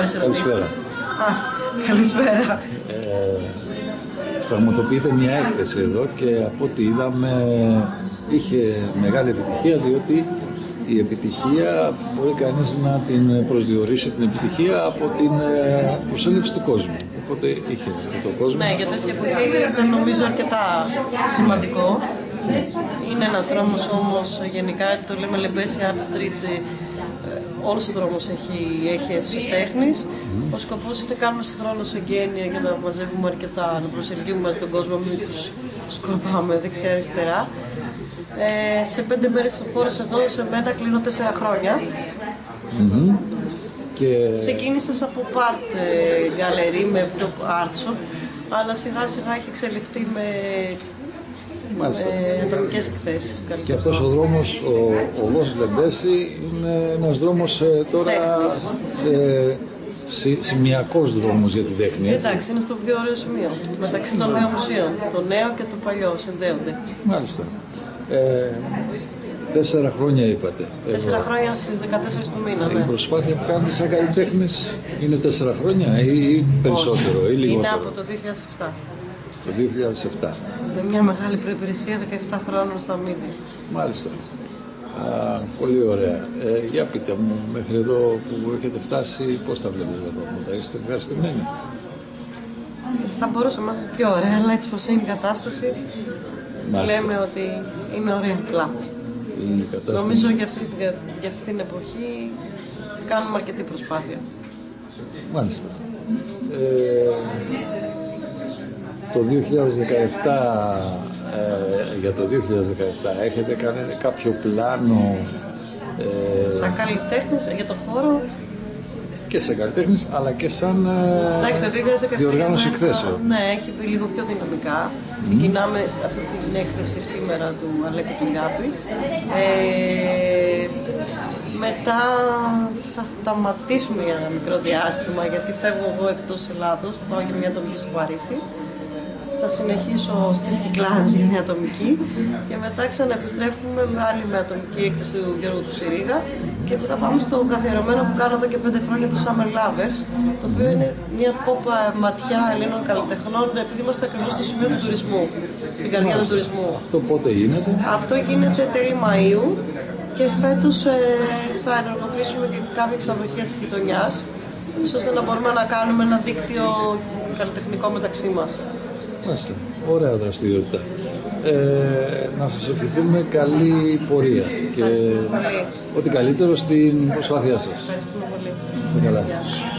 χωρίς ερωτήσεις. Καλησπέρα. Καλησπέρα. Πραγματοποιείται μια έκθεση εδώ και από ό,τι είδαμε είχε μεγάλη επιτυχία, διότι η επιτυχία μπορεί κανείς να την προσδιορίσει την επιτυχία από την προσέλευση του κόσμου. Οπότε είχε το κόσμο. Ναι, για τέτοια εποχή ήταν νομίζω αρκετά σημαντικό. Είναι ένας δρόμος όμως γενικά, το λέμε Λεμπέσια Art Street, όλος ο δρόμος έχει αίθουσες τέχνης. Ο σκοπός είναι να κάνουμε συγχρόνως εγγένεια για να μαζεύουμε αρκετά, να προσελκύουμε μαζί τον κόσμο, μην τους σκορπάμε δεξιά-αριστερά. Σε 5 μέρες ο χώρος εδώ σε μένα κλείνω 4 χρόνια. Και... Ξεκίνησα από part gallery με art shop, αλλά σιγά σιγά έχει εξελιχθεί με ατομικές εκθέσεις. Και αυτός ο δρόμος, ο οδός Λεμπέση, είναι ένας δρόμος τώρα σημειακός δρόμος για την τέχνη. Εντάξει, είναι στο πιο ωραίο σημείο, μεταξύ των νέων μουσείων. Το νέο και το παλιό συνδέονται. Μάλιστα. 4 χρόνια είπατε. 4 χρόνια στις 14 του μήνα, ναι. Η προσπάθεια που κάνετε σαν καλλιτέχνης είναι 4 χρόνια ή περισσότερο ή λιγότερο? Είναι από το 2007. Το 2007. Με μια μεγάλη προϋπηρεσία 17 χρόνων στα μήνυ. Μάλιστα. Πολύ ωραία. Για πείτε μου, μέχρι εδώ που έχετε φτάσει, πώς τα βλέπετε τα πράγματα? Είστε ευχαριστημένοι? Θα μπορούσαμε να είμαστε πιο ωραία, αλλά έτσι πως είναι η κατάσταση, λέμε ότι είναι ωραία απλά. Νομίζω για αυτή την εποχή κάνουμε αρκετή προσπάθεια. Μάλιστα. Το 2017, για το 2017 έχετε κάνει κάποιο πλάνο? Σαν καλλιτέχνης για το χώρο? Και σαν καλλιτέχνης, αλλά και σαν διοργάνωση εκθέσεων. Ναι, έχει πει λίγο πιο δυναμικά. Ξεκινάμε σε αυτή την έκθεση σήμερα του Αλέκου του Λιάπη. Μετά θα σταματήσουμε για ένα μικρό διάστημα, γιατί φεύγω εγώ εκτός Ελλάδος, πάω για μια ατομική στο Παρίσι. Θα συνεχίσω στις Κυκλάδες για μια ατομική και μετά ξαναεπιστρέφουμε με άλλη μια ατομική έκθεση του Γιώργου του Συρίγα και μετά πάμε στο καθιερωμένο που κάνω εδώ και 5 χρόνια, το Summer Lovers, το οποίο είναι μια pop ματιά Ελλήνων καλλιτεχνών, επειδή είμαστε ακριβώς στο σημείο του τουρισμού, στην καρδιά του τουρισμού. Αυτό πότε γίνεται? Αυτό γίνεται τέλη Μαΐου και φέτος θα ενεργοποιήσουμε και κάποια ξαδοχεία της γειτονιάς, ώστε να μπορούμε να κάνουμε ένα δίκτυο καλλιτεχνικό μεταξύ μας. Μάλιστα. Ωραία δραστηριότητα. Να σας ευχηθούμε καλή πορεία και ό,τι καλύτερο στην προσπάθειά σας. Ευχαριστούμε πολύ. Είστε καλά.